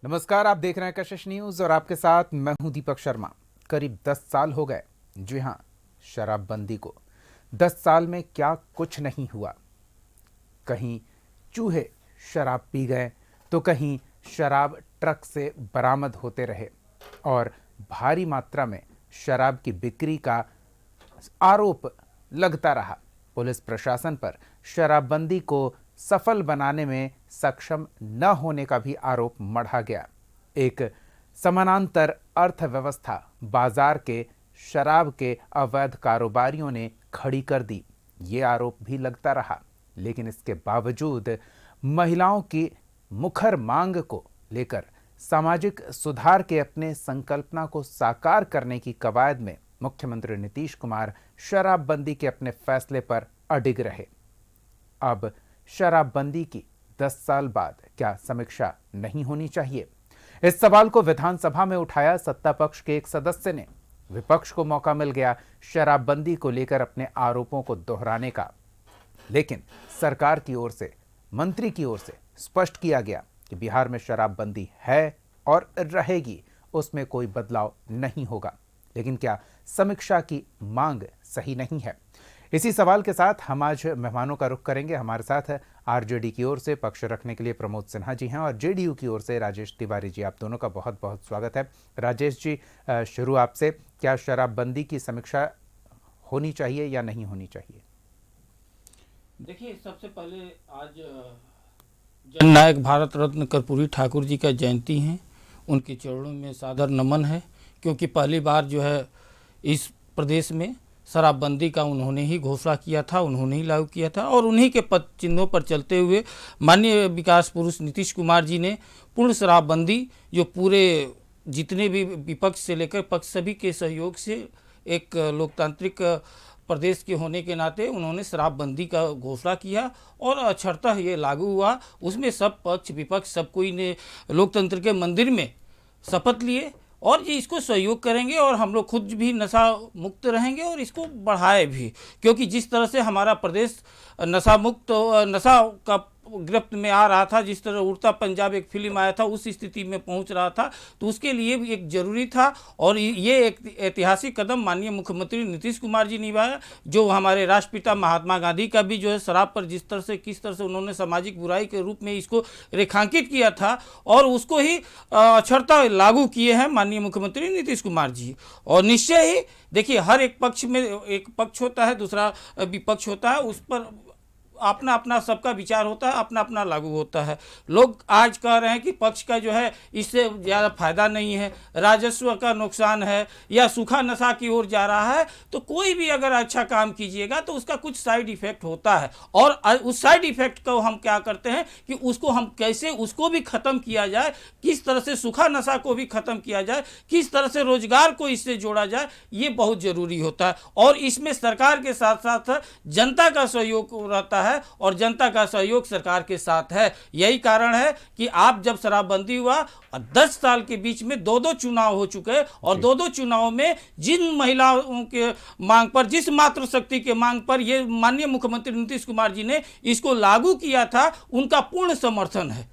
नमस्कार, आप देख रहे हैं कशिश न्यूज और आपके साथ मैं हूं दीपक शर्मा। करीब 10 साल हो गए। जी हां, शराबबंदी को 10 साल में क्या कुछ नहीं हुआ। कहीं चूहे शराब पी गए तो कहीं शराब ट्रक से बरामद होते रहे और भारी मात्रा में शराब की बिक्री का आरोप लगता रहा। पुलिस प्रशासन पर शराबबंदी को सफल बनाने में सक्षम न होने का भी आरोप मढ़ा गया। एक समानांतर अर्थव्यवस्था बाजार के शराब के अवैध कारोबारियों ने खड़ी कर दी, ये आरोप भी लगता रहा। लेकिन इसके बावजूद महिलाओं की मुखर मांग को लेकर सामाजिक सुधार के अपने संकल्पना को साकार करने की कवायद में मुख्यमंत्री नीतीश कुमार शराबबंदी के अपने फैसले पर अडिग रहे। अब शराबबंदी की 10 साल बाद क्या समीक्षा नहीं होनी चाहिए? इस सवाल को विधानसभा में उठाया सत्ता पक्ष के एक सदस्य ने। विपक्ष को मौका मिल गया शराबबंदी को लेकर अपने आरोपों को दोहराने का, लेकिन सरकार की ओर से, मंत्री की ओर से स्पष्ट किया गया कि बिहार में शराबबंदी है और रहेगी, उसमें कोई बदलाव नहीं होगा। लेकिन क्या समीक्षा की मांग सही नहीं है? इसी सवाल के साथ हम आज मेहमानों का रुख करेंगे। हमारे साथ आरजेडी की ओर से पक्ष रखने के लिए प्रमोद सिन्हा जी हैं और जेडीयू की ओर से राजेश तिवारी जी। आप दोनों का बहुत बहुत स्वागत है। राजेश जी, शुरू आपसे, क्या शराबबंदी की समीक्षा होनी चाहिए या नहीं होनी चाहिए? देखिए, सबसे पहले आज जननायक भारत रत्न कर्पूरी ठाकुर जी का जयंती है। उनके चरणों में सादर नमन है, क्योंकि पहली बार जो है इस प्रदेश में शराबबंदी का उन्होंने ही घोषणा किया था, उन्होंने ही लागू किया था और उन्हीं के पद चिन्हों पर चलते हुए माननीय विकास पुरुष नीतीश कुमार जी ने पूर्ण शराबबंदी, जो पूरे जितने भी विपक्ष से लेकर पक्ष सभी के सहयोग से एक लोकतांत्रिक प्रदेश के होने के नाते उन्होंने शराबबंदी का घोषणा किया और अक्षरतः ये लागू हुआ। उसमें सब पक्ष विपक्ष सब कोई ने लोकतंत्र के मंदिर में शपथ लिए और ये इसको सहयोग करेंगे और हम लोग खुद भी नशा मुक्त रहेंगे और इसको बढ़ाए भी, क्योंकि जिस तरह से हमारा प्रदेश नशा मुक्त, नशा का गिरफ्त में आ रहा था, जिस तरह उड़ता पंजाब एक फिल्म आया था उस स्थिति में पहुंच रहा था, तो उसके लिए भी एक जरूरी था और ये एक ऐतिहासिक कदम माननीय मुख्यमंत्री नीतीश कुमार जी निभाया, जो हमारे राष्ट्रपिता महात्मा गांधी का भी जो है शराब पर जिस तरह से किस तरह से उन्होंने सामाजिक बुराई के रूप में इसको रेखांकित किया था और उसको ही अक्षरता लागू किए हैं माननीय मुख्यमंत्री नीतीश कुमार जी। और निश्चय ही देखिए, हर एक पक्ष में एक पक्ष होता है, दूसरा विपक्ष होता है, उस पर अपना अपना सबका विचार होता है, अपना अपना लागू होता है। लोग आज कह रहे हैं कि पक्ष का जो है इससे ज़्यादा फायदा नहीं है, राजस्व का नुकसान है या सूखा नशा की ओर जा रहा है। तो कोई भी अगर अच्छा काम कीजिएगा तो उसका कुछ साइड इफेक्ट होता है और उस साइड इफेक्ट को हम क्या करते हैं कि उसको हम कैसे उसको भी ख़त्म किया जाए, किस तरह से सूखा नशा को भी ख़त्म किया जाए, किस तरह से रोजगार को इससे जोड़ा जाए, ये बहुत ज़रूरी होता है। और इसमें सरकार के साथ साथ जनता का सहयोग रहता है और जनता का सहयोग सरकार के साथ है। यही कारण है कि आप जब शराबबंदी हुआ और 10 साल के बीच में 2 चुनाव हो चुके और 2 चुनाव में जिन महिलाओं के मांग पर, जिस मातृशक्ति के मांग पर ये माननीय मुख्यमंत्री नीतीश कुमार जी ने इसको लागू किया था, उनका पूर्ण समर्थन है,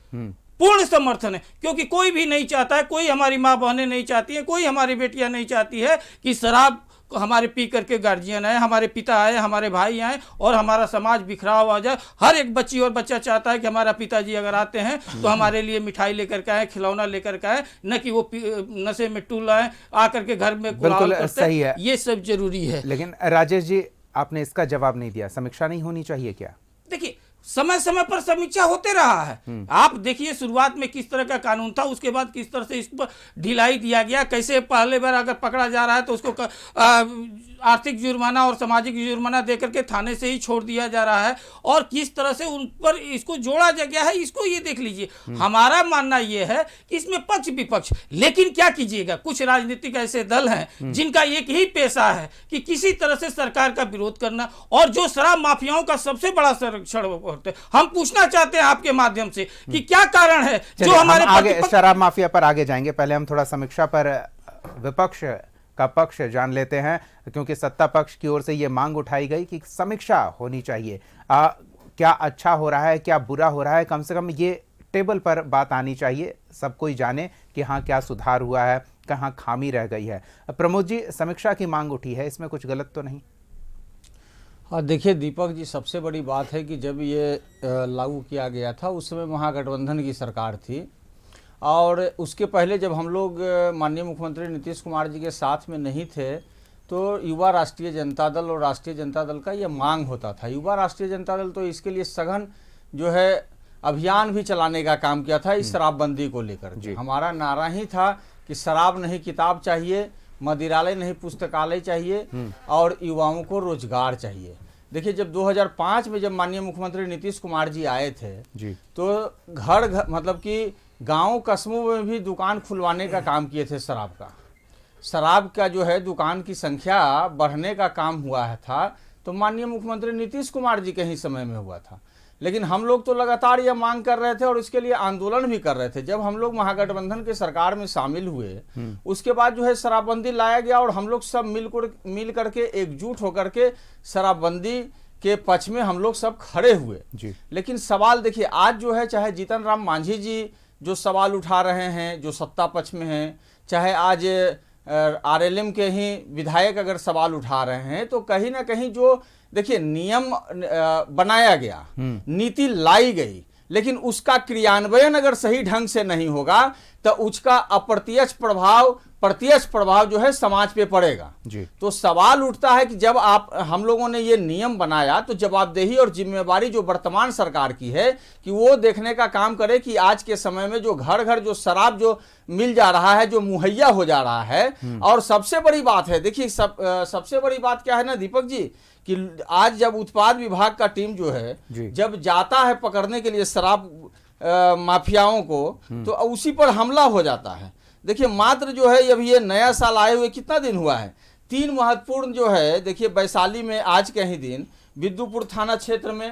पूर्ण समर्थन है। क्योंकि कोई भी नहीं चाहता है, कोई हमारी माँ बहनें नहीं चाहती हैं, कोई हमारी बेटियां नहीं चाहती है कि शराब हमारे पी करके गार्जियन आए, हमारे पिता आए, हमारे भाई आए और हमारा समाज बिखराव आ जाए। हर एक बच्ची और बच्चा चाहता है कि हमारा पिताजी अगर आते हैं तो हमारे लिए मिठाई लेकर के आए, खिलौना लेकर के आए, न कि वो नशे में टूल आए आकर के घर में बिल्कुल सही है, ये सब जरूरी है। लेकिन राजेश जी, आपने इसका जवाब नहीं दिया, समीक्षा नहीं होनी चाहिए क्या? देखिए, समय समय पर समीक्षा होते रहा है। आप देखिए, शुरुआत में किस तरह का कानून था, उसके बाद किस तरह से इस पर ढिलाई दिया गया, कैसे पहले बार अगर पकड़ा जा रहा है तो उसको आर्थिक जुर्माना और सामाजिक जुर्माना देकर के थाने से ही छोड़ दिया जा रहा है और किस तरह से उन पर इसको जोड़ा जा गया है, इसको ये देख लीजिए। हमारा मानना ये है कि इसमें पक्ष विपक्ष, लेकिन क्या कीजिएगा, कुछ राजनीतिक ऐसे दल हैं जिनका एक ही पेशा है कि किसी तरह से सरकार का विरोध करना और जो शराब माफियाओं का सबसे बड़ा संरक्षण करते। हम पूछना चाहते हैं आपके माध्यम से कि क्या कारण है जो हमारे आगे शराब माफिया पर आगे जाएंगे, पहले हम थोड़ा समीक्षा पर विपक्ष का पक्ष जान लेते हैं, क्योंकि सत्ता पक्ष की ओर से यह मांग उठाई गई कि समीक्षा होनी चाहिए। क्या अच्छा हो रहा है, क्या बुरा हो रहा है, कम से कम ये टेबल पर बात आनी चाहिए, सब कोई जाने कि हाँ क्या सुधार हुआ है, कहाँ खामी रह गई है। प्रमोद जी, समीक्षा की मांग उठी है, इसमें कुछ गलत तो नहीं? हाँ देखिए दीपक जी, सबसे बड़ी बात है कि जब ये लागू किया गया था उस समय महागठबंधन की सरकार थी, और उसके पहले जब हम लोग माननीय मुख्यमंत्री नीतीश कुमार जी के साथ में नहीं थे तो युवा राष्ट्रीय जनता दल और राष्ट्रीय जनता दल का ये मांग होता था। युवा राष्ट्रीय जनता दल तो इसके लिए सघन जो है अभियान भी चलाने का काम किया था इस शराबबंदी को लेकर के। हमारा नारा ही था कि शराब नहीं किताब चाहिए, मदिरालय नहीं पुस्तकालय चाहिए, और युवाओं को रोजगार चाहिए। देखिए जब 2005 में जब माननीय मुख्यमंत्री नीतीश कुमार जी आए थे तो घर घर मतलब कि गांव कस्बों में भी दुकान खुलवाने का काम किए थे। शराब का जो है दुकान की संख्या बढ़ने का काम हुआ था तो माननीय मुख्यमंत्री नीतीश कुमार जी के ही समय में हुआ था। लेकिन हम लोग तो लगातार यह मांग कर रहे थे और इसके लिए आंदोलन भी कर रहे थे। जब हम लोग महागठबंधन के सरकार में शामिल हुए उसके बाद जो है शराबबंदी लाया गया और हम लोग सब मिल करके एकजुट होकर के शराबबंदी के पक्ष में हम लोग सब खड़े हुए। लेकिन सवाल देखिए आज जो है, चाहे जीतन राम मांझी जी जो सवाल उठा रहे हैं जो सत्ता पक्ष में हैं, चाहे आज आरएलएम के ही विधायक अगर सवाल उठा रहे हैं, तो कहीं ना कहीं जो देखिए नियम बनाया गया, नीति लाई गई, लेकिन उसका क्रियान्वयन अगर सही ढंग से नहीं होगा तो उसका अप्रत्यक्ष प्रभाव प्रत्यक्ष प्रभाव जो है समाज पे पड़ेगा। तो सवाल उठता है कि जब हम लोगों ने ये नियम बनाया तो जवाबदेही और जिम्मेवारी जो वर्तमान सरकार की है कि वो देखने का काम करे कि आज के समय में जो घर घर जो शराब जो मिल जा रहा है, जो मुहैया हो जा रहा है। और सबसे बड़ी बात है, देखिए सबसे बड़ी बात क्या है ना दीपक जी, कि आज जब उत्पाद विभाग का टीम जो है जब जाता है पकड़ने के लिए शराब माफियाओं को, तो उसी पर हमला हो जाता है। देखिए मात्र जो है अभी ये नया साल आए हुए कितना दिन हुआ है, 3 महत्वपूर्ण जो है, देखिए वैशाली में आज के ही दिन विद्युपुर थाना क्षेत्र में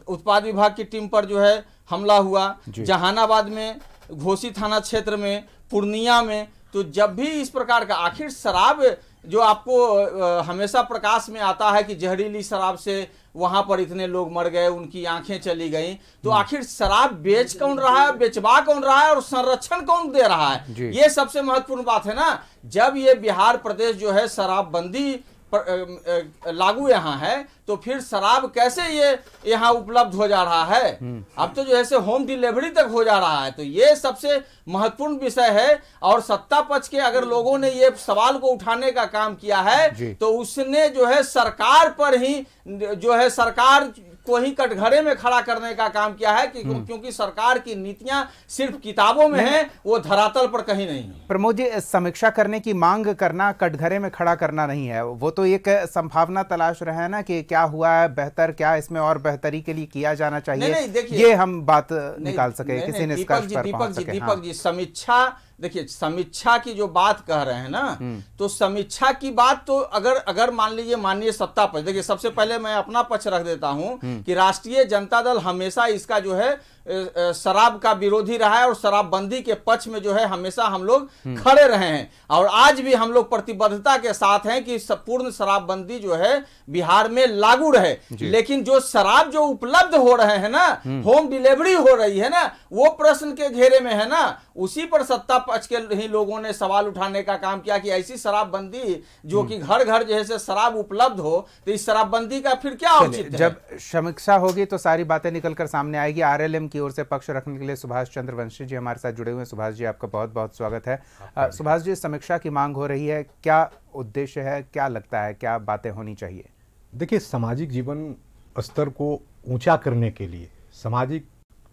उत्पाद विभाग की टीम पर जो है हमला हुआ, जहानाबाद में घोसी थाना क्षेत्र में, पूर्णिया में। तो जब भी इस प्रकार का आखिर शराब जो आपको हमेशा प्रकाश में आता है कि जहरीली शराब से वहां पर इतने लोग मर गए, उनकी आंखें चली गई, तो आखिर शराब बेच कौन रहा है, बेचवा कौन रहा है और संरक्षण कौन दे रहा है, ये सबसे महत्वपूर्ण बात है ना। जब ये बिहार प्रदेश जो है शराबबंदी लागू यहाँ है तो फिर शराब कैसे ये यहाँ उपलब्ध हो जा रहा है, अब तो जो है होम डिलीवरी तक हो जा रहा है। तो ये सबसे महत्वपूर्ण विषय है। और सत्ता पक्ष के अगर लोगों ने ये सवाल को उठाने का काम किया है तो उसने जो है सरकार पर ही जो है सरकार को ही कटघरे में खड़ा करने का काम किया है कि क्योंकि सरकार की नीतियां सिर्फ किताबों में है, वो धरातल पर कहीं नहीं है। प्रमोद जी, समीक्षा करने की मांग करना कटघरे में खड़ा करना नहीं है, वो तो एक संभावना तलाश रहे हैं ना कि क्या हुआ है बेहतर, क्या इसमें और बेहतरी के लिए किया जाना चाहिए। नहीं, ये हम बात निकाल सके किसी निष्कर्ष पर पहुंच सके। दीपक जी समीक्षा, देखिए समीक्षा की जो बात कह रहे हैं ना, तो समीक्षा की बात तो अगर मान लीजिए माननीय सत्ता पक्ष, देखिए सबसे पहले मैं अपना पक्ष रख देता हूं कि राष्ट्रीय जनता दल हमेशा इसका जो है शराब का विरोधी रहा है और शराबबंदी के पक्ष में जो है हमेशा हम लोग खड़े रहे हैं। और आज भी हम लोग प्रतिबद्धता के साथ हैं कि पूर्ण शराबबंदी जो है बिहार में लागू रहे। लेकिन जो शराब जो उपलब्ध हो रहे हैं ना, होम डिलीवरी हो रही है ना, वो प्रश्न के घेरे में है ना। उसी पर सत्ता पक्ष के ही लोगों ने सवाल उठाने का काम किया कि ऐसी शराबबंदी जो कि घर घर जैसे शराब उपलब्ध हो, तो इस शराबबंदी का फिर क्या औचित्य है? जब समीक्षा होगी तो सारी बातें निकलकर सामने आएगी। आरएलएम की ओर से पक्ष रखने के लिए सुभाष चंद्र वंशी जी हमारे साथ जुड़े हुए हैं। सुभाष जी, आपका बहुत बहुत स्वागत है। सुभाष जी, समीक्षा की मांग हो रही है, क्या उद्देश्य है, क्या लगता है, क्या बातें होनी चाहिए? देखिए, सामाजिक जीवन स्तर को ऊंचा करने के लिए, सामाजिक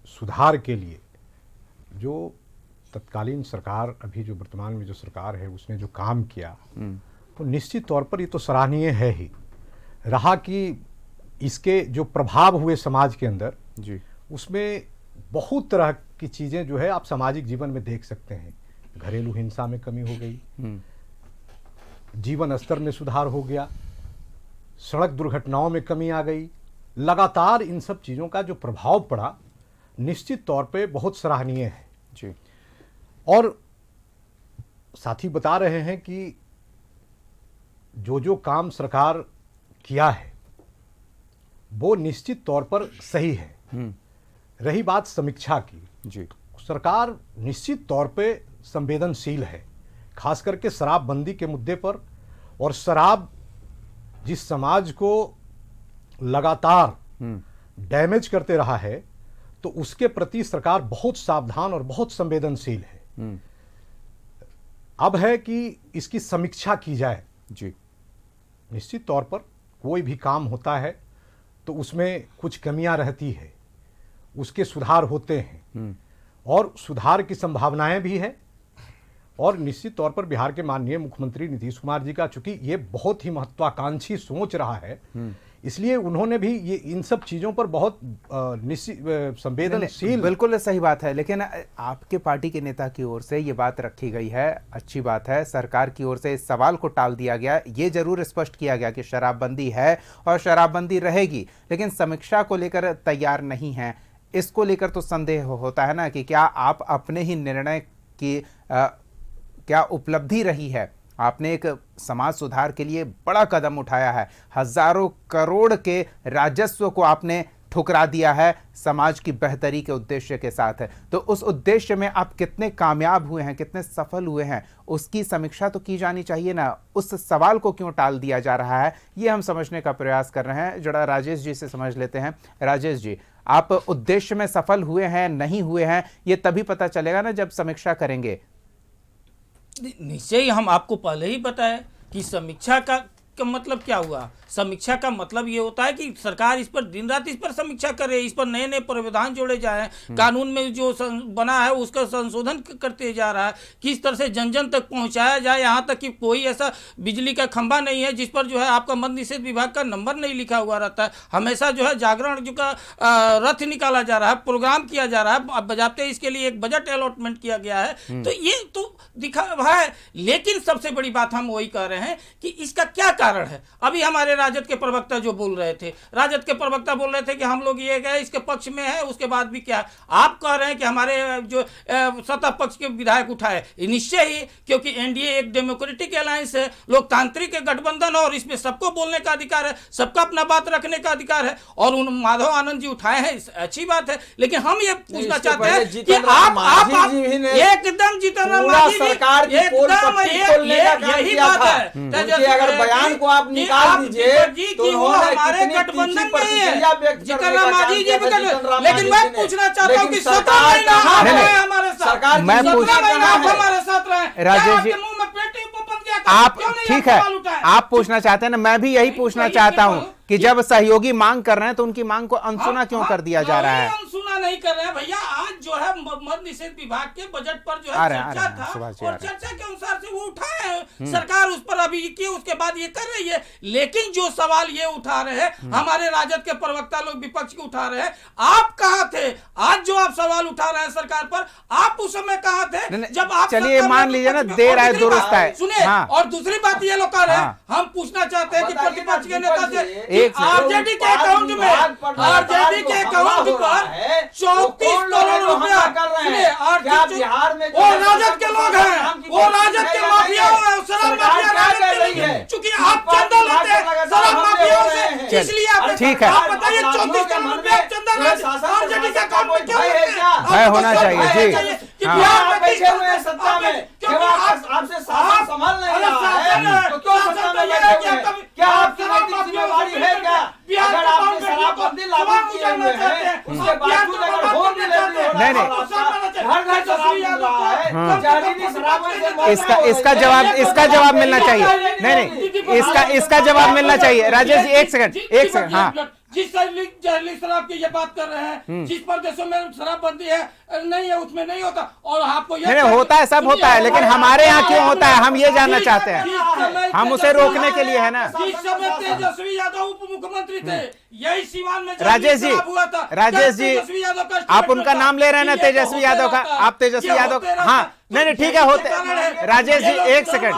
सुधार के लिए जो तत्कालीन सरकार, अभी जो वर्तमान में जो सरकार है, उसने जो काम किया तो निश्चित तौर पर ये तो सराहनीय है ही रहा कि इसके जो प्रभाव हुए समाज के अंदर जी, उसमें बहुत तरह की चीज़ें जो है आप सामाजिक जीवन में देख सकते हैं। घरेलू हिंसा में कमी हो गई, जीवन स्तर में सुधार हो गया, सड़क दुर्घटनाओं में कमी आ गई। लगातार इन सब चीज़ों का जो प्रभाव पड़ा निश्चित तौर पे बहुत सराहनीय है जी। और साथी बता रहे हैं कि जो जो काम सरकार किया है वो निश्चित तौर पर सही है। रही बात समीक्षा की, जी सरकार निश्चित तौर पे संवेदनशील है, खास करके शराबबंदी के मुद्दे पर। और शराब जिस समाज को लगातार डैमेज करते रहा है, तो उसके प्रति सरकार बहुत सावधान और बहुत संवेदनशील है। अब है कि इसकी समीक्षा की जाए। जी निश्चित तौर पर कोई भी काम होता है तो उसमें कुछ कमियां रहती है, उसके सुधार होते हैं और सुधार की संभावनाएं भी है। और निश्चित तौर पर बिहार के माननीय मुख्यमंत्री नीतीश कुमार जी का, चूंकि ये बहुत ही महत्वाकांक्षी सोच रहा है, इसलिए उन्होंने भी ये इन सब चीजों पर बहुत निश्चित संवेदनशील। बिल्कुल सही बात है, लेकिन आपके पार्टी के नेता की ओर से ये बात रखी गई है, अच्छी बात है। सरकार की ओर से इस सवाल को टाल दिया गया, ये जरूर स्पष्ट किया गया कि शराबबंदी है और शराबबंदी रहेगी, लेकिन समीक्षा को लेकर तैयार नहीं है। इसको लेकर तो संदेह होता है ना कि क्या आप अपने ही निर्णय की क्या उपलब्धि रही है। आपने एक समाज सुधार के लिए बड़ा कदम उठाया है, हजारों करोड़ के राजस्व को आपने ठुकरा दिया है समाज की बेहतरी के उद्देश्य के साथ। तो उस उद्देश्य में आप कितने कामयाब हुए हैं, कितने सफल हुए हैं, उसकी समीक्षा तो की जानी चाहिए ना। उस सवाल को क्यों टाल दिया जा रहा है, ये हम समझने का प्रयास कर रहे हैं। जरा राजेश जी से समझ लेते हैं। राजेश जी, आप उद्देश्य में सफल हुए हैं नहीं हुए हैं, ये तभी पता चलेगा ना जब समीक्षा करेंगे। निश्चय ही हम आपको पहले ही बताया कि समीक्षा का मतलब क्या हुआ। समीक्षा का मतलब ये होता है कि सरकार इस पर दिन रात इस पर समीक्षा करे, इस पर नए नए प्रावधान जोड़े जाए, कानून में जो बना है उसका संशोधन करते जा रहा है, किस तरह से जन जन तक पहुंचाया जाए। यहाँ तक कि कोई ऐसा बिजली का खंभा नहीं है जिस पर जो है आपका मद्य निषेध विभाग का नंबर नहीं लिखा हुआ रहता है। हमेशा जो है जागरण जो का रथ निकाला जा रहा है, प्रोग्राम किया जा रहा है, बजाते इसके लिए एक बजट अलॉटमेंट किया गया है। तो ये तो दिखा है, लेकिन सबसे बड़ी बात हम वही कह रहे हैं कि इसका क्या कारण है। अभी हमारे राजद के प्रवक्ता जो बोल रहे थे, राजद के प्रवक्ता बोल रहे थे कि हम लोग ये गए इसके पक्ष में है, उसके बाद भी क्या आप कह रहे हैं कि हमारे जो सत्ता पक्ष के विधायक उठाए। निश्चय ही, क्योंकि एनडीए एक डेमोक्रेटिक अलायंस है, लोकतांत्रिक गठबंधन, और इसमें सबको बोलने का अधिकार है, सबका अपना बात रखने का अधिकार है। और उन माधव आनंद जी उठाए हैं, अच्छी बात है, लेकिन हम ये पूछना चाहते हैं कि आप एकदम जितना यही बात है। बयान को आप निकाल दीजिए तो हमारे गठबंधन में है जितना मांझी जी, लेकिन मैं पूछना चाहता हूँ कि सरकार हमारे साथ, मैं हमारे साथ रहे। राजेश जी, आप ठीक है, आप पूछना चाहते हैं ना, मैं भी यही पूछना चाहता हूँ कि जब सहयोगी मांग कर रहे हैं तो उनकी मांग को अनसुना क्यों कर दिया जा रहा है। अनसुना नहीं कर रहे हैं भैया। आज जो है मद्य निषेध विभाग के बजट पर जो है चर्चा था और चर्चा के अनुसार से वो उठाए हैं, सरकार उस पर अभी की उसके बाद ये कर रही है। लेकिन जो सवाल ये उठा रहे हैं हमारे राजद के प्रवक्ता लोग, विपक्ष के उठा रहे हैं, आप कहाँ थे आज जो आप सवाल उठा रहे हैं सरकार पर? आप उस समय कहाँ थे जब आप, चलिए मान लीजिए ना, देर आए दुरुस्त है। सुनिए, और दूसरी बात ये लोग कह रहे हैं, हम पूछना चाहते हैं कि प्रतिपक्ष के नेता से आरजेडी के अकाउंट में, आरजेडी के अकाउंट पर 34 करोड़ रुपया बिहार में वो राजद के लोग हैं, वो राजद के माफिया हैं, शराब माफिया राजद के हैं। चूंकि आप चंदा लेते हैं शराब माफियाओं से, इसलिए आप ठीक है, आप बताइए 34 करोड़ रुपया चंदा आरजेडी के अकाउंट में क्यों लेते हैं? होना चाहिए जी। आप बैठे हुए हैं सत्ता में, आपसे शासन संभाल नहीं रहा है तो क्यों सत्ता में बैठे हुए हैं? क्या आपकी नैतिक जिम्मेवारी है क्या? अगर आपने शराबबंदी लागू किए हुए हैं, उसके बावजूद अगर होम डिलीवरी हो रहा है, घर घर शराब मिल रहा है, जहरीली शराबों से इसका जवाब मिलना चाहिए। नहीं, इसका जवाब मिलना चाहिए। राजेश जी, एक सेकंड। हाँ, जिस जहरीली शराब की ये बात कर रहे हैं, जिस प्रदेशों में शराबबंदी है नहीं है उसमें नहीं होता, और आपको ये नहीं होता है, सब होता है, लेकिन हमारे यहाँ क्यों होता है, हम ये जानना चाहते हैं। हम उसे रोकने के लिए है ना। जिस समय तेजस्वी यादव उप मुख्यमंत्री थे, यही सीवान में राजेश जी, राजेश जी, आप उनका नाम ले रहे हैं ना, तेजस्वी यादव का। आप तेजस्वी यादव का, हाँ, नहीं ठीक है, होते। राजेश जी, एक सेकंड।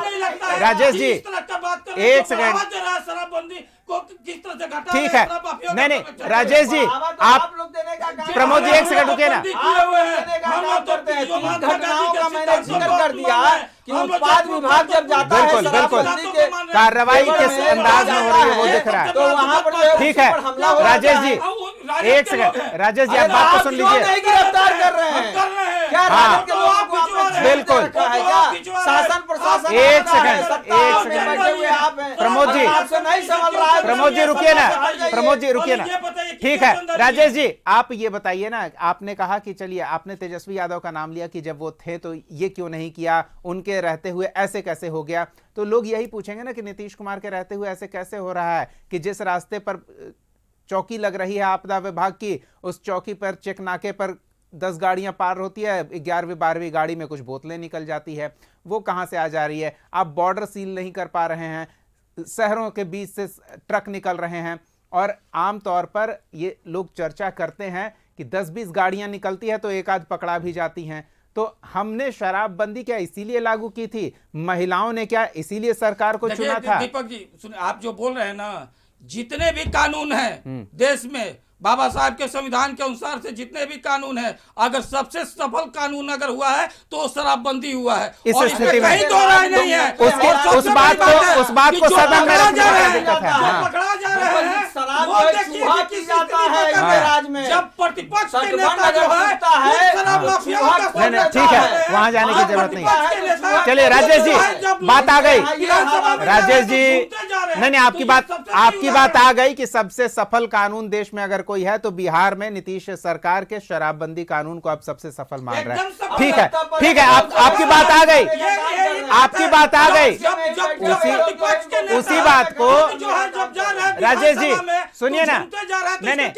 राजेश जी, एक सेकंड, शराबबंदी को किस तरह से घटा, ठीक है। नहीं, राजेश जी, आप प्रमोद जी एक सेकंड रुकिए ना। घटनाओं का मैंने जिक्र कर दिया कि उत्पाद विभाग जब जाता है बिल्कुल बिल्कुल कार्रवाई किस अंदाज में हो रही है वो दिख रहा है। तो वहाँ पर ठीक है राजेश जी एक सेकंड, राजेश जी आप बात को सुन लीजिए। नहीं गिरफ्तार कर रहे हैं क्या? राजद के लोगों को आपने बिल्कुल। रखा है क्या? शासन प्रशासन एक सेकंड, सत्ता एक में सेकंड। बैठे हुए आप हैं। प्रमोद जी, आपसे नहीं संभल रहा है। प्रमोद जी रुकिए ना, प्रमोद जी रुकिए ना। ये बताइए कि ठीक क्या है संदर्भ राजेश जी आप ये बताइए ना, आपने कहा कि चलिए आपने तेजस्वी यादव का नाम लिया कि जब वो थे तो ये क्यों नहीं किया, उनके रहते हुए ऐसे कैसे हो गया। तो लोग यही पूछेंगे ना कि नीतीश कुमार के रहते हुए ऐसे कैसे हो रहा है कि जिस रास्ते पर चौकी लग रही है आपदा विभाग की, उस चौकी पर चेक नाके पर 10 गाड़ियां पार होती है, 11वीं 12वीं गाड़ी में कुछ बोतलें निकल जाती है, वो कहां से आ जा रही है। आप बॉर्डर सील नहीं कर पा रहे हैं, शहरों के बीच से ट्रक निकल रहे हैं, और आमतौर पर ये लोग चर्चा करते हैं कि 10-20 गाड़ियां निकलती है तो एक आध पकड़ा भी जाती हैं। तो हमने शराबबंदी क्या इसीलिए लागू की थी, महिलाओं ने क्या इसीलिए सरकार को चुना था? दीपक जी सुनिए, आप जो बोल रहे हैं ना, जितने भी कानून हैं देश में बाबा साहब के संविधान के अनुसार से जितने भी कानून है, अगर सबसे सफल कानून अगर हुआ है तो शराबबंदी हुआ है। इस और स्थिति इसमें में कहीं दो राय नहीं है। उस बात को सदन में रखने में दिक्कत है। हाँ। पकड़ा जा रहा है, शराब वो जो देखिए चूहा कि पी जाता है किस इनके राज में। जब प्रतिपक्ष के सटबंध नेता जो अगर है टूटता है, वो शराब माफियाओं का नहीं, नहीं, साथ ठीक है, रहता वहां जाने की जरूरत नहीं है। प्रतिपक्ष के नेता चलिए राजेश जी जब लोग बात आ गई, विधानसभा में राजेश जी घूमते जा रहे हैं, नहीं आपकी तो बात ये सबसे आपकी बड़ी बात बात आ गई कि सबसे सफल कानून देश में अगर कोई है तो बिहार में नीतीश सरकार के शराबबंदी कानून को आप सबसे सफल मान रहे हैं। एकदम सफल। ठीक है ठीक है, आपकी बात आ गई, आपकी बात आ गई। उसी बात को राजेश जी सुनिए ना, नहीं नहीं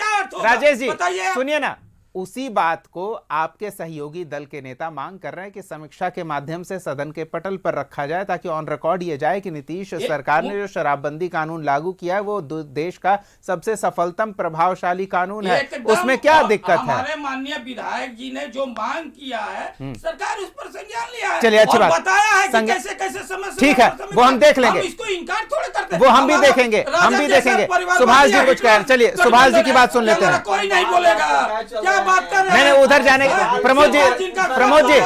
राजेश जी सुनिए ना, उसी बात को आपके सहयोगी दल के नेता मांग कर रहे हैं कि समीक्षा के माध्यम से सदन के पटल पर रखा जाए, ताकि ऑन रिकॉर्ड ये जाए कि नीतीश सरकार ने जो शराबबंदी कानून लागू किया है वो देश का सबसे सफलतम प्रभावशाली कानून है, उसमें क्या दिक्कत है? हमारे माननीय विधायक जी ने जो मांग किया है सरकार उस पर संज्ञान लिया है। चलिए अच्छी और बात, बताया है कि कैसे कैसे समय ठीक है वो हम देख लेंगे, इसको इनकार थोड़े करते हैं, वो हम भी देखेंगे, हम भी देखेंगे। सुभाष जी कुछ कह रहे हैं, चलिए सुभाष जी की बात सुन लेते हैं। कोई नहीं बोलेगा, क्या बात कर रहे हैं? नहीं उधर जाने, प्रमोद जी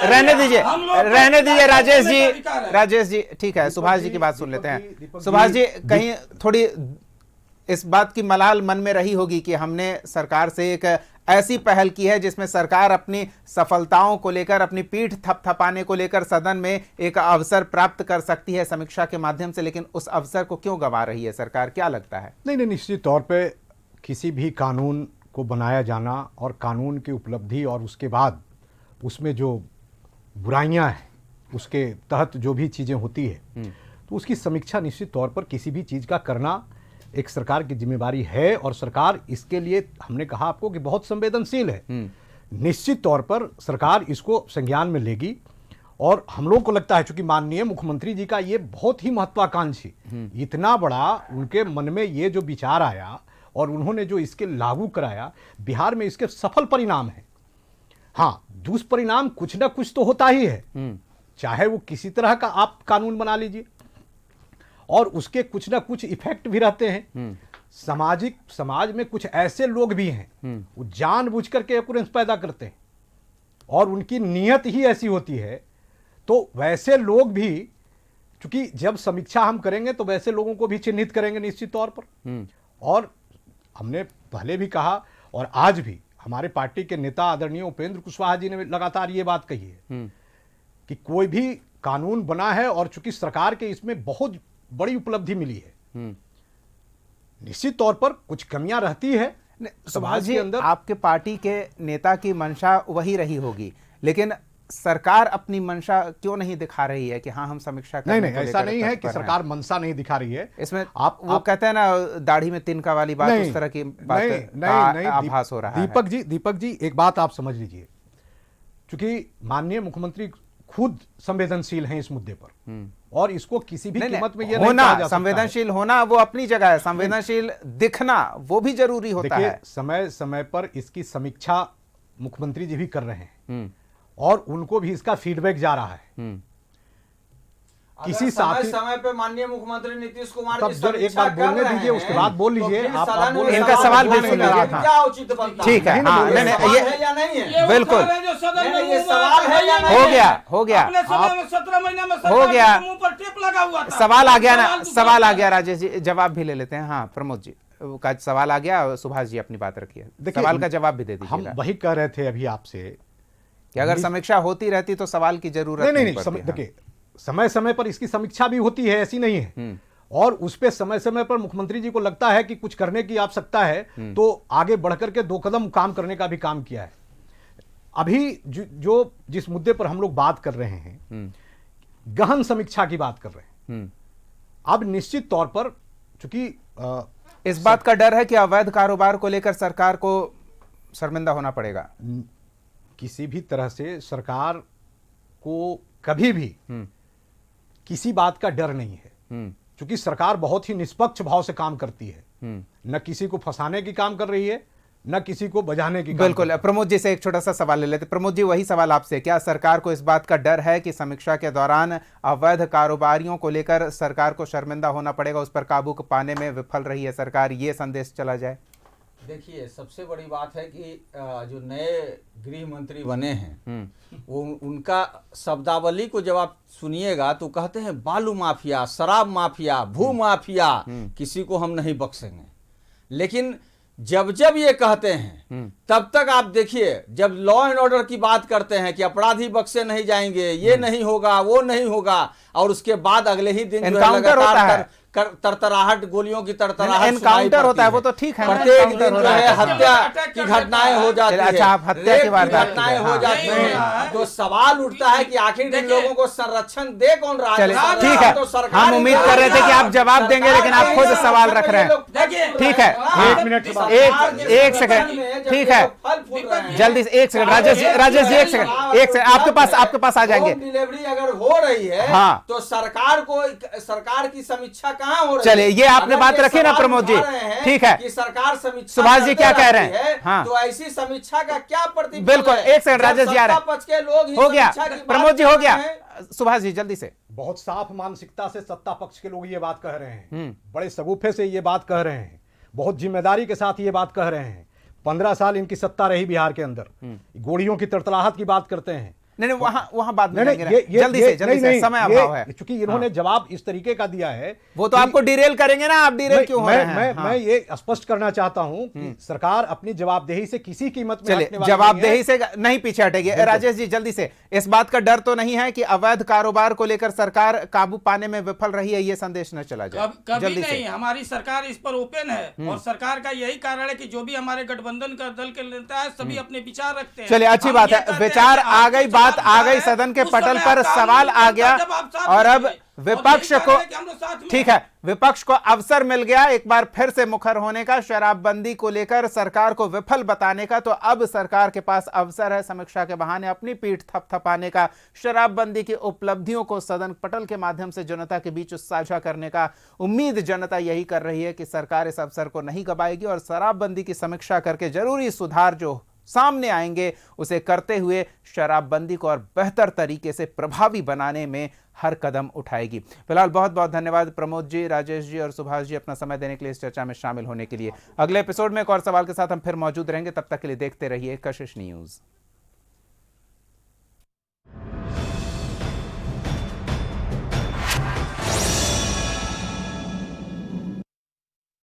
रहने दीजिए, रहने दीजिए राजेश जी ठीक है, सुभाष जी की बात सुन लेते हैं। सुभाष जी कहीं थोड़ी इस बात की मलाल मन में रही होगी कि हमने सरकार से एक ऐसी पहल की है जिसमें सरकार अपनी सफलताओं को लेकर, अपनी पीठ थपथपाने को लेकर सदन में एक अवसर प्राप्त कर सकती है समीक्षा के माध्यम से, लेकिन उस अवसर को क्यों गंवा रही है सरकार, क्या लगता है? नहीं, निश्चित तौर पे किसी भी कानून को बनाया जाना और कानून की उपलब्धि और उसके बाद उसमें जो बुराइयां हैं उसके तहत जो भी चीज़ें होती है तो उसकी समीक्षा निश्चित तौर पर किसी भी चीज़ का करना एक सरकार की जिम्मेदारी है, और सरकार इसके लिए हमने कहा आपको कि बहुत संवेदनशील है। निश्चित तौर पर सरकार इसको संज्ञान में लेगी, और हम लोग को लगता है चूंकि माननीय मुख्यमंत्री जी का ये बहुत ही महत्वाकांक्षी, इतना बड़ा उनके मन में ये जो विचार आया और उन्होंने जो इसके लागू कराया, बिहार में इसके सफल परिणाम है। हाँ, दुष्परिणाम कुछ ना कुछ तो होता ही है, चाहे वो किसी तरह का आप कानून बना लीजिए, और उसके कुछ ना कुछ इफेक्ट भी रहते हैं। समाज में कुछ ऐसे लोग भी हैं वो जानबूझ करके एक्यूरेंस पैदा करते हैं और उनकी नीयत ही ऐसी होती है। तो वैसे लोग भी, चूंकि जब समीक्षा हम करेंगे तो वैसे लोगों को भी चिन्हित करेंगे निश्चित तौर पर। और हमने पहले भी कहा और आज भी हमारे पार्टी के नेता आदरणीय उपेंद्र कुशवाहा जी ने लगातार ये बात कही है कि कोई भी कानून बना है और चूंकि सरकार के इसमें बहुत बड़ी उपलब्धि मिली है, निश्चित तौर पर कुछ कमियां रहती है सुभाष जी, आपके पार्टी के नेता की मंशा वही रही होगी, लेकिन सरकार अपनी मंशा क्यों नहीं दिखा रही है कि हाँ हम समीक्षा करने नहीं, ऐसा नहीं है कि सरकार मंशा नहीं दिखा रही है। इसमें वो कहते हैं ना दाढ़ी में तिनका वाली बात, उस तरह की बात आभास हो रहा है। दीपक जी एक बात आप समझ लीजिए, चूंकि माननीय मुख्यमंत्री खुद संवेदनशील हैं इस मुद्दे पर, और इसको किसी भी कीमत में ये नहीं कहा जा सकता। संवेदनशील होना वो अपनी जगह है, संवेदनशील दिखना वो भी जरूरी होता है। समय समय पर इसकी समीक्षा मुख्यमंत्री जी भी कर रहे हैं और उनको भी इसका फीडबैक जा रहा है। किसी साथी समय पे माननीय मुख्यमंत्री नीतीश कुमार तब जी जब एक बार बोलने दीजिए, उसके बाद बोल लीजिए। आप बोल रहे हैं, इनका सवाल भी सुन लीजिए। क्या उचित बनता है? ठीक है, हाँ, नहीं, नहीं, सवाल ये है या नहीं है? बिल्कुल ये सवाल है या नहीं हो है? गया, हो गया, अपने समय में 17 महीने में हो गया। मुंह पर टेप लगा हुआ था। सवाल आ गया ना, दूसरा सवाल आ था। गया राजेश जी, जवाब भी ले लेते हैं। हाँ प्रमोद जी का सवाल आ गया, सुभाष जी अपनी बात रखिए, देखिए, सवाल का जवाब भी दे हम दीजिएगा वही कह रहे थे अभी आपसे कि अगर समीक्षा होती रहती तो सवाल की जरूरत नहीं पड़ती। हाँ। देखिए, समय समय पर इसकी समीक्षा भी होती है, ऐसी नहीं है। और उस पे समय समय पर मुख्यमंत्री जी को लगता है कि कुछ करने की आवश्यकता है, तो आगे बढ़कर के 2 कदम काम करने का भी काम किया है। अभी जो जिस मुद्दे पर हम लोग बात कर रहे हैं, गहन समीक्षा की बात कर रहे हैं। अब निश्चित तौर पर चूंकि इस बात का डर है कि अवैध कारोबार को लेकर सरकार को शर्मिंदा होना पड़ेगा। किसी भी तरह से सरकार को कभी भी किसी बात का डर नहीं है, क्योंकि सरकार बहुत ही निष्पक्ष भाव से काम करती है। न किसी को फंसाने की काम कर रही है, न किसी को बजाने की। बिल्कुल। प्रमोद जी से एक छोटा सा सवाल ले लेते। प्रमोद जी, वही सवाल आपसे, क्या सरकार को इस बात का डर है कि समीक्षा के दौरान अवैध कारोबारियों को लेकर सरकार को शर्मिंदा होना पड़ेगा, उस पर काबू पाने में विफल रही है सरकार, ये संदेश चला जाए? देखिए, सबसे बड़ी बात है कि जो नए गृह मंत्री बने हैं, वो उनका शब्दावली को जब आप सुनिएगा तो कहते हैं बालू माफिया, शराब माफिया, भू माफिया, किसी को हम नहीं बख्शेंगे। लेकिन जब जब ये कहते हैं तब तक आप देखिए, जब लॉ एंड ऑर्डर की बात करते हैं कि अपराधी बख्शे नहीं जाएंगे, ये नहीं होगा, वो नहीं होगा, और उसके बाद अगले ही दिन जो है एनकाउंटर होता है, तरतराहट, गोलियों की तरतराहट, एनकाउंटर होता है, वो तो ठीक है, प्रत्येक दिन जो है हत्या की घटनाएं हो जाती है। अच्छा, आप हत्या की वारदात घटनाएं हो जाती हैं। तो सवाल उठता है कि आखिर इन लोगों को संरक्षण दे कौन रहा है? चलिए, ठीक है, हम उम्मीद कर रहे थे कि आप जवाब देंगे, लेकिन आप खुद सवाल रख रहे हैं। ठीक है, एक मिनट के बाद। एक सेकंड, ठीक है, जल्दी से एक सेकंड, राजेश जी एक सेकंड, आपके पास आ जाएंगे। डिलीवरी अगर हो रही है, हाँ, तो सरकार की समीक्षा कहाँ हो रही है? चलिए, ये आपने बात रखी ना प्रमोद जी, ठीक है, कि सरकार समीक्षा, सुभाष जी क्या कह रहे हैं? हाँ, तो ऐसी समीक्षा का क्या प्रतिफल? बिल्कुल, एक सेकंड, राजेश जी आ रहे हैं। पक्ष के लोग ही हो गया, समीक्षा की बात प्रमोद जी हो कर गया, रहे हैं। सुभाष जी जल्दी से। बहुत साफ मानसिकता से सत्ता पक्ष के लोग ये बात कह रहे हैं, बड़े सगुफे से ये बात कह रहे हैं, बहुत जिम्मेदारी के साथ ये बात कह रहे हैं। 15 साल इनकी सत्ता रही बिहार के अंदर, गोलियों की तड़तड़ाहट की बात करते हैं। नहीं, वहां बात नहीं, जल्दी से, समय अभाव है। क्योंकि इन्होंने जवाब इस तरीके का दिया है, वो तो आपको डिरेल करेंगे ना, आप डिरेल क्यों हो रहे हैं? मैं ये स्पष्ट करना चाहता हूं कि सरकार अपनी जवाबदेही से किसी कीमत में चलिए, जवाबदेही से नहीं पीछे हटेगी। राजेश जी जल्दी से, इस बात का डर तो नहीं है कि अवैध कारोबार को लेकर सरकार काबू पाने में विफल रही है, ये संदेश न चला जाए? कभी नहीं, हमारी सरकार इस पर ओपन है, और सरकार का यही कारण है कि जो भी हमारे गठबंधन का दल के नेता है, सभी अपने विचार रखते हैं। चलिए, अच्छी बात है, विचार आ गई, बात आ गई, सदन के पटल पर सवाल आ गया, और अब विपक्ष को, ठीक है, विपक्ष को अवसर मिल गया एक बार फिर से मुखर होने का, शराबबंदी को लेकर सरकार को विफल बताने का। तो अब सरकार के पास अवसर है समीक्षा के बहाने अपनी पीठ थपथपाने का, शराबबंदी की उपलब्धियों को सदन पटल के माध्यम से जनता के बीच साझा करने का। उम्मीद जनता यही कर रही है कि सरकार इस अवसर को नहीं गंवाएगी और शराबबंदी की समीक्षा करके जरूरी सुधार जो सामने आएंगे उसे करते हुए शराबबंदी को और बेहतर तरीके से प्रभावी बनाने में हर कदम उठाएगी। फिलहाल बहुत बहुत धन्यवाद प्रमोद जी, राजेश जी और सुभाष जी अपना समय देने के लिए, इस चर्चा में शामिल होने के लिए। अगले एपिसोड में एक और सवाल के साथ हम फिर मौजूद रहेंगे, तब तक के लिए देखते रहिए कशिश न्यूज़।